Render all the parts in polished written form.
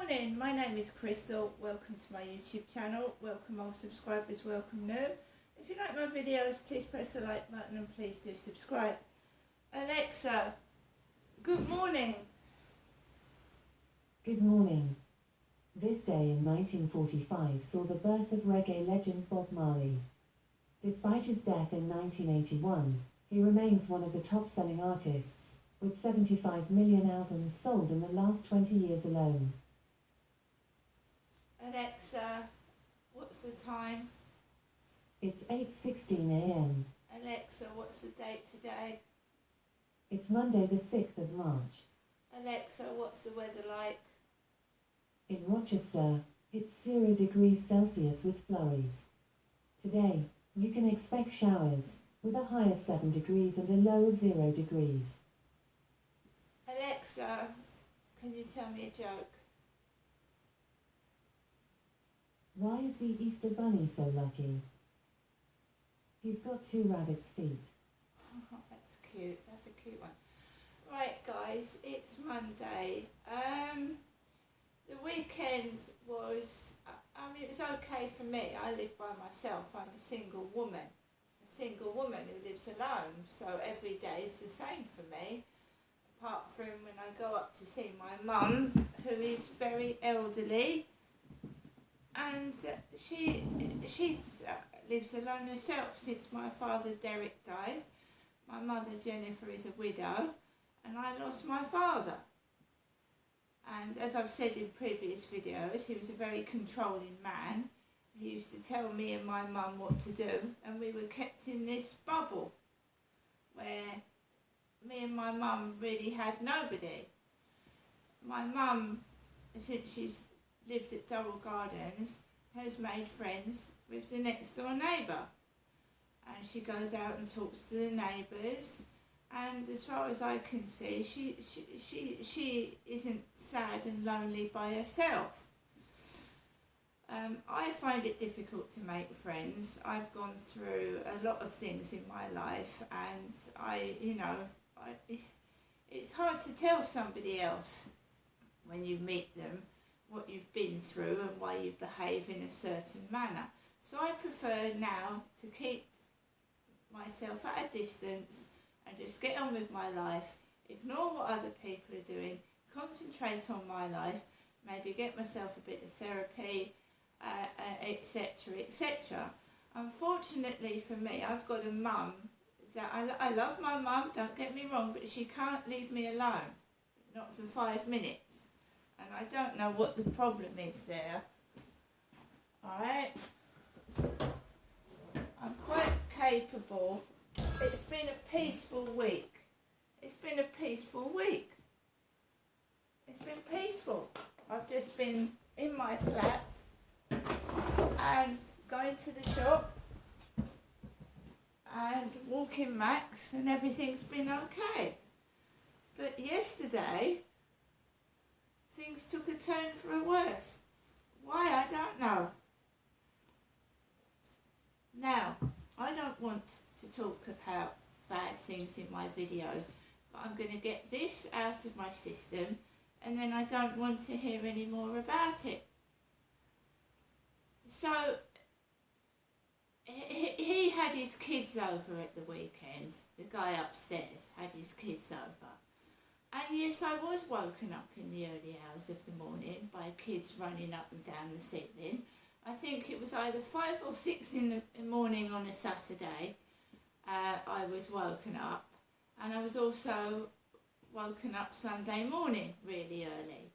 morning, my name is Crystal. Welcome to my YouTube channel. Welcome all subscribers, welcome new. If you like my videos, please press the like button and please do subscribe. Alexa, good morning. Good morning. This day in 1945 saw the birth of reggae legend Bob Marley. Despite his death in 1981, he remains one of the top-selling artists, with 75 million albums sold in the last 20 years alone. Alexa, what's the time? It's 8:16 a.m. Alexa, what's the date today? It's Monday the 6th of March. Alexa, what's the weather like? In Rochester, it's 0 degrees Celsius with flurries. Today, you can expect showers, with a high of 7 degrees and a low of 0 degrees. Alexa, can you tell me a joke? Why is the Easter Bunny so lucky? He's got 2 rabbit's feet. Oh, that's cute. That's a cute one. Right, guys, it's Monday. The weekend was, it was okay for me. I live by myself. I'm a single woman who lives alone. So every day is the same for me, apart from when I go up to see my mum, who is very elderly, and she lives alone herself since my father Derek died. My mother Jennifer is a widow, and I lost my father. And as I've said in previous videos, he was a very controlling man. He used to tell me and my mum what to do, and we were kept in this bubble where me and my mum really had nobody. My mum, since she's lived at Durrell Gardens, has made friends with the next door neighbour, and she goes out and talks to the neighbours, and as far as I can see, she isn't sad and lonely by herself. I find it difficult to make friends. I've gone through a lot of things in my life, and it's hard to tell somebody else when you meet them what you've been through and why you behave in a certain manner. So I prefer now to keep myself at a distance and just get on with my life, ignore what other people are doing, concentrate on my life, maybe get myself a bit of therapy, etc, etc. Unfortunately for me, I've got a mum that I love my mum, don't get me wrong, but she can't leave me alone, not for 5 minutes. And I don't know what the problem is there. Alright? I'm quite capable. It's been a peaceful week. It's been peaceful. I've just been in my flat and going to the shop and walking Max, and everything's been okay. But yesterday, things took a turn for the worse. Why, I don't know. Now, I don't want to talk about bad things in my videos, but I'm going to get this out of my system, and then I don't want to hear any more about it. So, he had his kids over at the weekend. The guy upstairs had his kids over. And yes, I was woken up in the early hours of the morning by kids running up and down the ceiling. I think it was either 5 or 6 in the morning on a Saturday. I was woken up, and I was also woken up Sunday morning really early.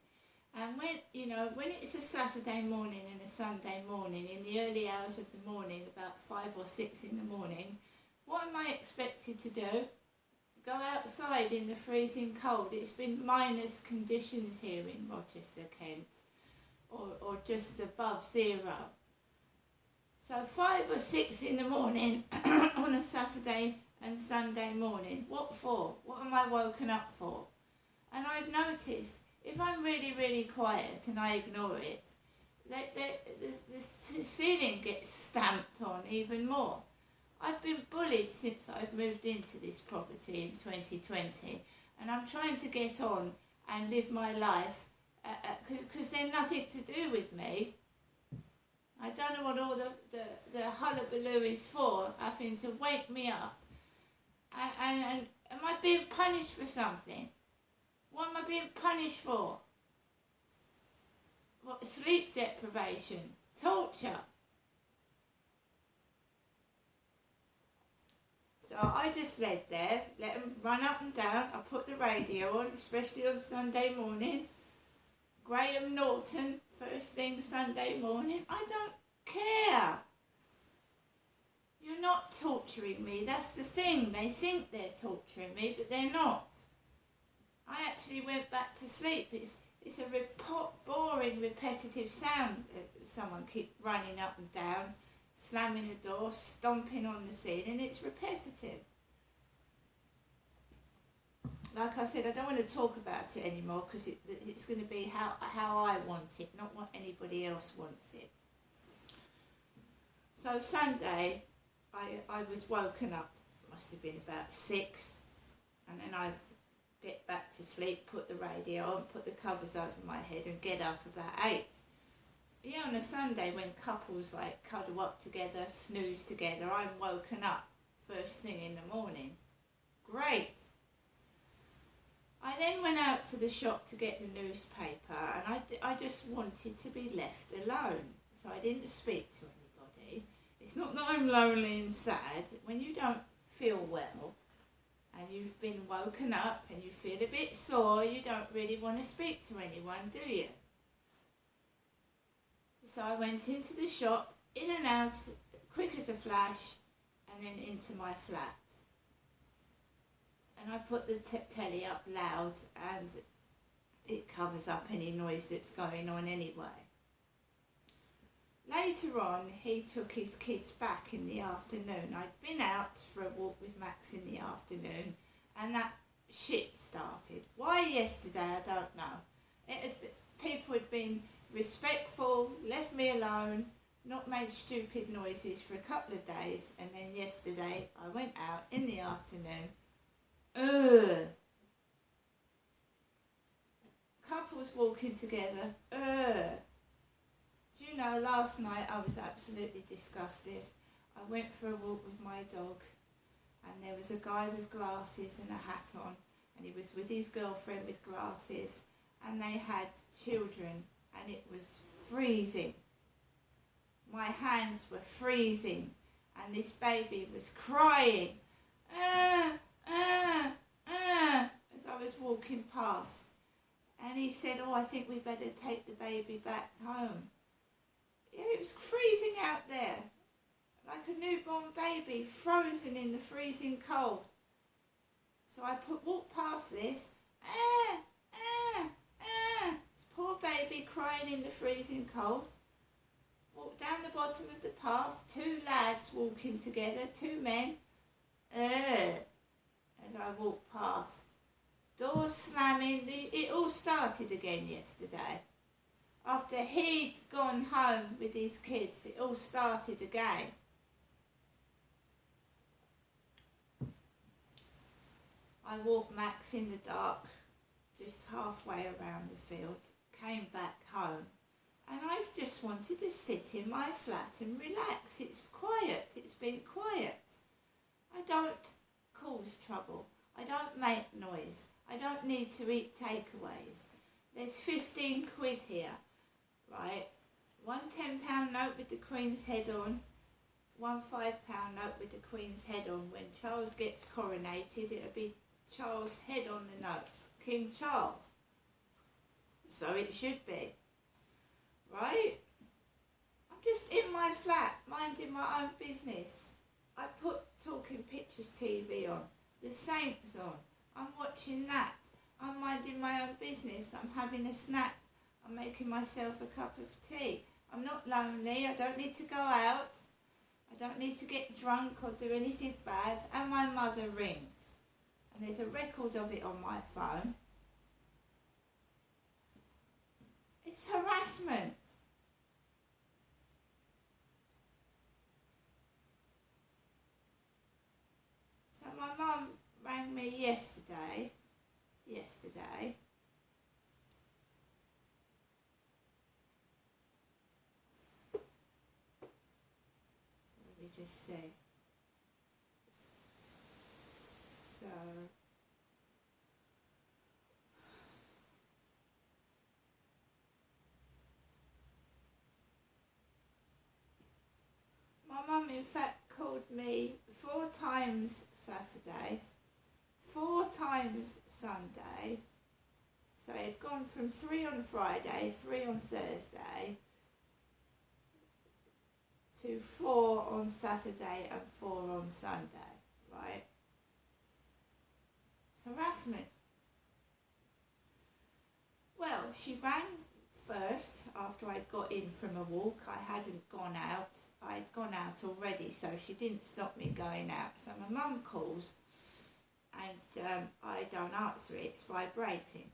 And when it's a Saturday morning and a Sunday morning, in the early hours of the morning, about 5 or 6 in the morning, what am I expected to do? Go outside in the freezing cold. It's been minus conditions here in Rochester, Kent, or just above 0. So 5 or 6 in the morning on a Saturday and Sunday morning. What for? What am I woken up for? And I've noticed, if I'm really, really quiet and I ignore it, the ceiling gets stamped on even more. I've been bullied since I've moved into this property in 2020, and I'm trying to get on and live my life because they're nothing to do with me. I don't know what all the hullabaloo is for, having to wake me up. And am I being punished for something? What am I being punished for? What, sleep deprivation? Torture? So I just lay there, let them run up and down. I put the radio on, especially on Sunday morning. Graham Norton, first thing Sunday morning. I don't care. You're not torturing me. That's the thing. They think they're torturing me, but they're not. I actually went back to sleep. It's a boring, repetitive sound. Someone keep running up and down, slamming the door, stomping on the ceiling. It's repetitive. Like I said, I don't want to talk about it anymore because it's going to be how I want it, not what anybody else wants it. So Sunday, I was woken up, must have been about 6, and then I get back to sleep, put the radio on, put the covers over my head and get up about 8. Yeah, on a Sunday when couples like cuddle up together, snooze together, I'm woken up first thing in the morning. Great. I then went out to the shop to get the newspaper, and I just wanted to be left alone, so I didn't speak to anybody. It's not that I'm lonely and sad. When you don't feel well and you've been woken up and you feel a bit sore, you don't really want to speak to anyone, do you? So I went into the shop, in and out, quick as a flash, and then into my flat. And I put the telly up loud, and it covers up any noise that's going on anyway. Later on, he took his kids back in the afternoon. I'd been out for a walk with Max in the afternoon, and that shit started. Why yesterday, I don't know. People had been respectful, left me alone, not made stupid noises for a couple of days, and then yesterday I went out in the afternoon. Couples walking together. Do you know, last night I was absolutely disgusted. I went for a walk with my dog, and there was a guy with glasses and a hat on, and he was with his girlfriend with glasses, and they had children, and it was freezing. My hands were freezing, and this baby was crying as I was walking past. And he said, "Oh, I think we better take the baby back home." Yeah, it was freezing out there, like a newborn baby, frozen in the freezing cold. So I walked past this, this poor baby crying in the freezing cold. Walked down the bottom of the path, 2 lads walking together, 2 men, as I walked past. Doors slamming, it all started again yesterday. After he'd gone home with his kids, it all started again. I walked Max in the dark, just halfway around the field, came back home, and I've just wanted to sit in my flat and relax. It's quiet, it's been quiet. I don't cause trouble, I don't make noise, I don't need to eat takeaways. There's 15 quid here, right? One £10 note with the Queen's head on, one £5 note with the Queen's head on. When Charles gets coronated, it'll be Charles' head on the notes, King Charles. So it should be, right? I'm just in my flat, minding my own business. I put Talking Pictures TV on, The Saints on. I'm watching that. I'm minding my own business. I'm having a snack. I'm making myself a cup of tea. I'm not lonely. I don't need to go out. I don't need to get drunk or do anything bad. And my mother rings. And there's a record of it on my phone. It's harassment. So my mum rang me yesterday, just see. So, my mum in fact called me 4 times Saturday, 4 times Sunday. So it had gone from 3 on Friday, 3 on Thursday, to 4 on Saturday and 4 on Sunday, right? It's harassment. Well, she rang first after I'd got in from a walk. I hadn't gone out. I'd gone out already, so she didn't stop me going out. So my mum calls and I don't answer it. It's vibrating.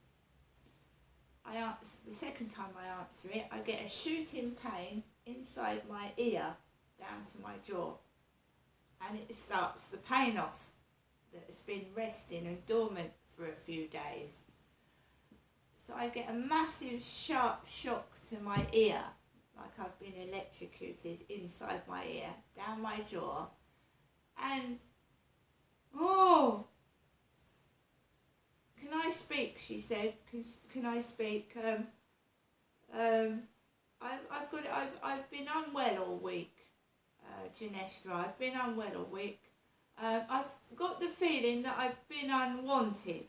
I answer, the second time I answer it, I get a shooting pain inside my ear down to my jaw, and it starts the pain off that has been resting and dormant for a few days. So I get a massive sharp shock to my ear, like I've been electrocuted inside my ear, down my jaw, and oh, can I speak? She said. Can I speak? I've been unwell all week, Ginestra. I've been unwell all week. I've got the feeling that I've been unwanted.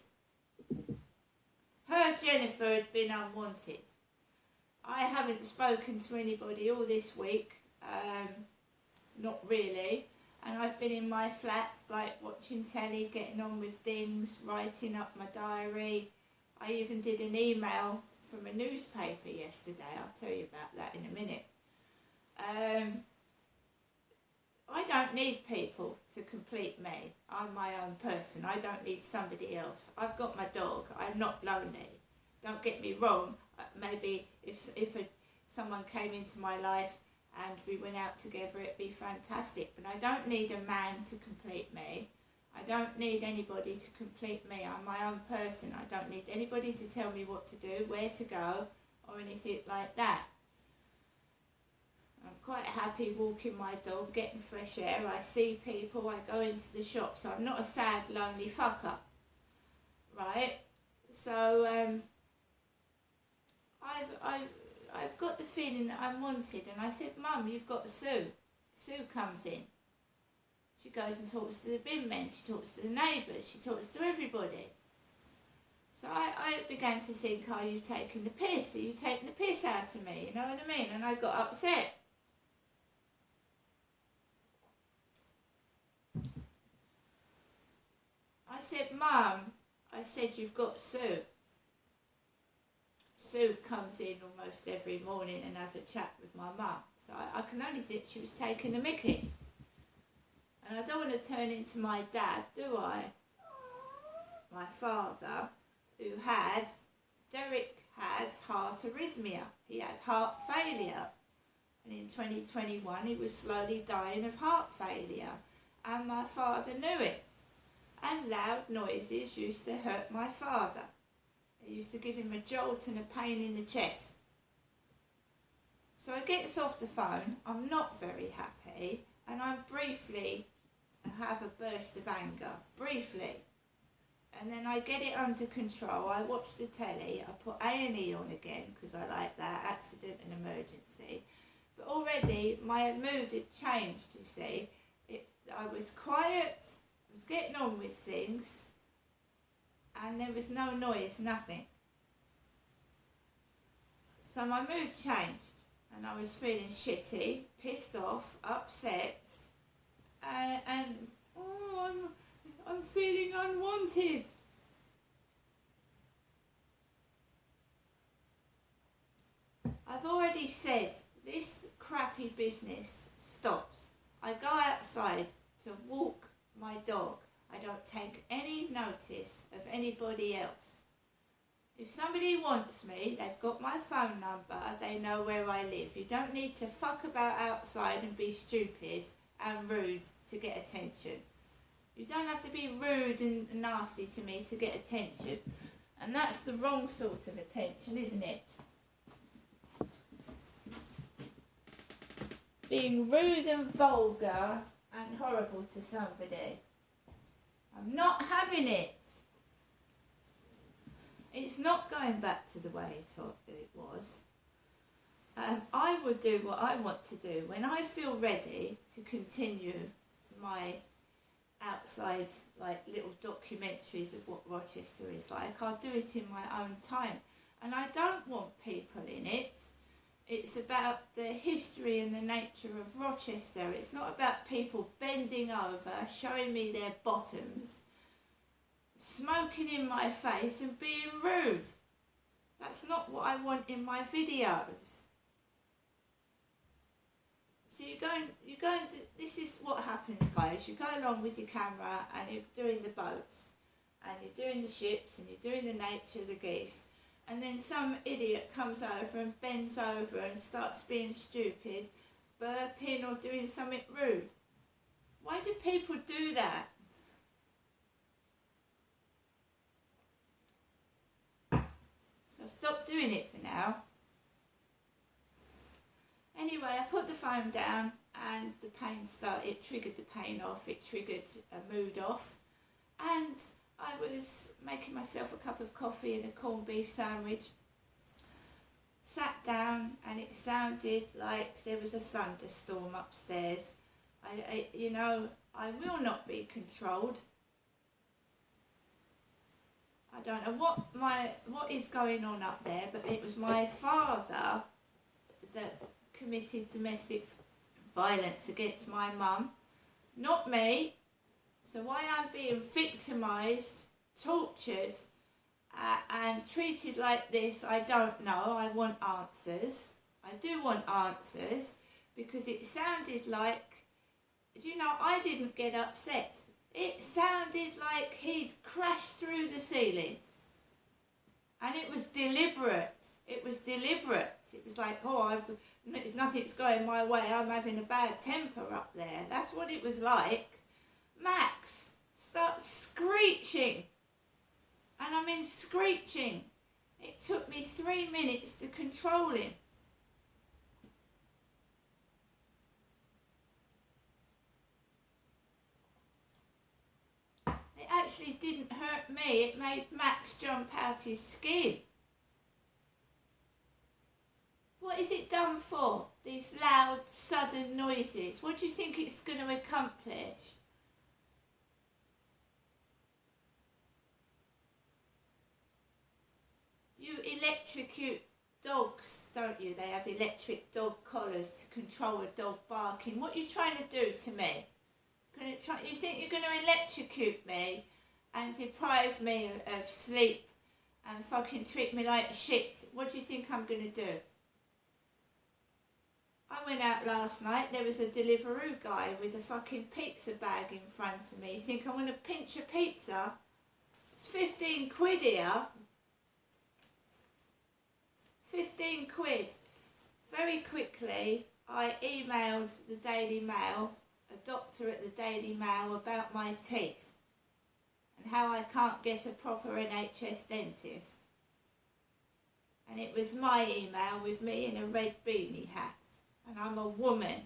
Her Jennifer had been unwanted. I haven't spoken to anybody all this week. Not really. And I've been in my flat, like watching telly, getting on with things, writing up my diary. I even did an email from a newspaper yesterday. I'll tell you about that in a minute. I don't need people to complete me. I'm my own person. I don't need somebody else. I've got my dog. I'm not lonely. Don't get me wrong. Maybe if someone came into my life and we went out together, it'd be fantastic. But I don't need a man to complete me. I don't need anybody to complete me. I'm my own person. I don't need anybody to tell me what to do, where to go, or anything like that. I'm quite happy walking my dog, getting fresh air. I see people, I go into the shop, so I'm not a sad, lonely fucker. Right? So, I've got the feeling that I'm wanted, and I said, Mum, you've got Sue. Sue comes in. She goes and talks to the bin men, she talks to the neighbours, she talks to everybody. So I began to think, are you taking the piss? Are you taking the piss out of me? You know what I mean? And I got upset. I said, Mum, I said, you've got Sue. Sue comes in almost every morning and has a chat with my mum. So I can only think she was taking the mickey. And I don't want to turn into my dad, do I? My father, Derek had heart arrhythmia. He had heart failure. And in 2021 he was slowly dying of heart failure. And my father knew it. And loud noises used to hurt my father. It used to give him a jolt and a pain in the chest. So I gets off the phone, I'm not very happy, and I briefly have a burst of anger, briefly. And then I get it under control, I watch the telly, I put A&E on again, because I like that, accident and emergency. But already my mood had changed, you see. I was quiet, I was getting on with things, and there was no noise, nothing. So my mood changed, and I was feeling shitty, pissed off, upset, and I'm feeling unwanted. I've already said this crappy business stops. I go outside to walk my dog. I don't take any notice of anybody else. If somebody wants me, they've got my phone number, they know where I live. You don't need to fuck about outside and be stupid and rude to get attention. You don't have to be rude and nasty to me to get attention. And that's the wrong sort of attention, isn't it? being rude and vulgar and horrible to somebody. I'm not having it. It's not going back to the way it was. I will do what I want to do. When I feel ready to continue my outside, like, little documentaries of what Rochester is like, I'll do it in my own time. And I don't want people in it. It's about the history and the nature of Rochester. It's not about people bending over, showing me their bottoms, smoking in my face and being rude. That's not what I want in my videos. So this is what happens, guys. You go along with your camera and you're doing the boats and you're doing the ships and you're doing the nature of the geese, and then some idiot comes over and bends over and starts being stupid, burping or doing something rude. Why do people do that? So stop doing it for now. Anyway, I put the phone down and the pain started. It triggered the pain off. It triggered a mood off. And I was making myself a cup of coffee and a corned beef sandwich. Sat down and it sounded like there was a thunderstorm upstairs. I will not be controlled. I don't know what is going on up there, but it was my father that committed domestic violence against my mum, not me. So why I'm being victimised, tortured and treated like this, I don't know. I want answers. I do want answers, because it sounded like, I didn't get upset. It sounded like he'd crashed through the ceiling. And it was deliberate. It was deliberate. It was like, nothing's going my way. I'm having a bad temper up there. That's what it was like. Max starts screeching. And I mean screeching. It took me 3 minutes to control him. It actually didn't hurt me. It made Max jump out his skin. What is it done for? These loud, sudden noises. What do you think it's going to accomplish? You electrocute dogs, don't you? They have electric dog collars to control a dog barking. What are you trying to do to me? You think you're going to electrocute me and deprive me of sleep and fucking treat me like shit? What do you think I'm going to do? I went out last night, there was a Deliveroo guy with a fucking pizza bag in front of me. You think I'm going to pinch a pizza? It's 15 quid here. 15 quid. Very quickly, I emailed the Daily Mail, a doctor at the Daily Mail, about my teeth and how I can't get a proper NHS dentist. And it was my email with me in a red beanie hat. And I'm a woman,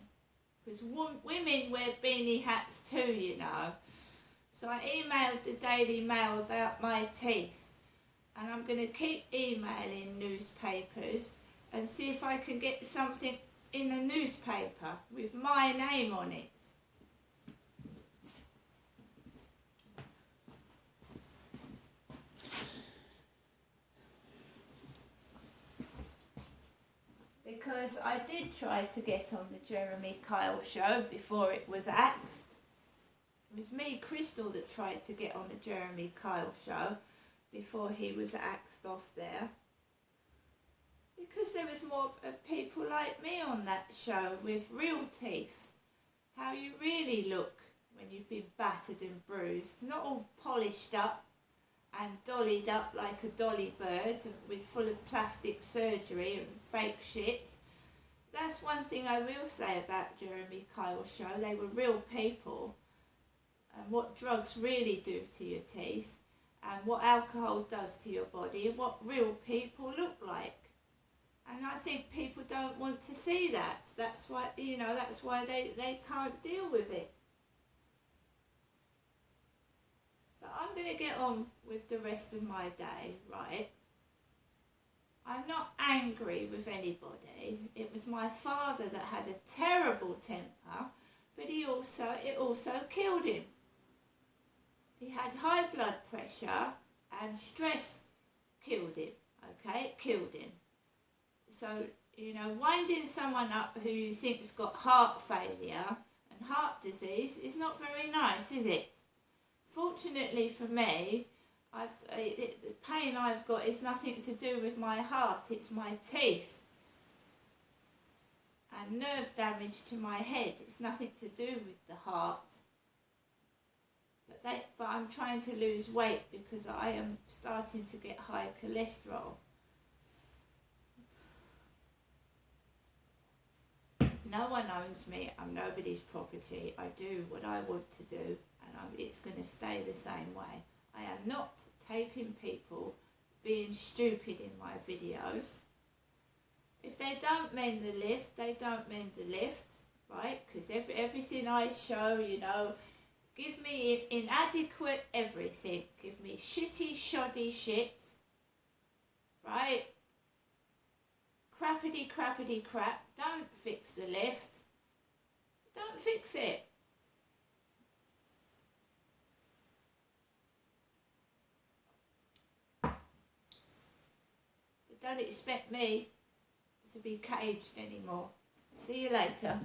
because women wear beanie hats too, So I emailed the Daily Mail about my teeth, and I'm going to keep emailing newspapers and see if I can get something in a newspaper with my name on it. Because I did try to get on the Jeremy Kyle show before it was axed. It was me, Crystal, that tried to get on the Jeremy Kyle show before he was axed off there. Because there was more of people like me on that show with real teeth. How you really look when you've been battered and bruised. Not all polished up and dollied up like a dolly bird with full of plastic surgery and fake shit. That's one thing I will say about Jeremy Kyle's show. They were real people, and what drugs really do to your teeth and what alcohol does to your body and what real people look like. And And I think people don't want to see that. That's why, that's why they can't deal with it. So I'm going to get on with the rest of my day, right? I'm not angry with anybody. It was my father that had a terrible temper, but it also killed him. He had high blood pressure and stress killed him, okay? It killed him. So, winding someone up who you think's got heart failure and heart disease is not very nice, is it? Fortunately for me, the pain I've got is nothing to do with my heart, it's my teeth. And nerve damage to my head, it's nothing to do with the heart. But I'm trying to lose weight because I am starting to get high cholesterol. No one owns me, I'm nobody's property. I do what I want to do, and it's going to stay the same way. I am not taping people being stupid in my videos. If they don't mend the lift, they don't mend the lift, right? Because everything I show, give me inadequate everything. Give me shitty, shoddy shit, right? Crappity crap. Don't fix the lift. Don't fix it. But don't expect me to be caged anymore. See you later.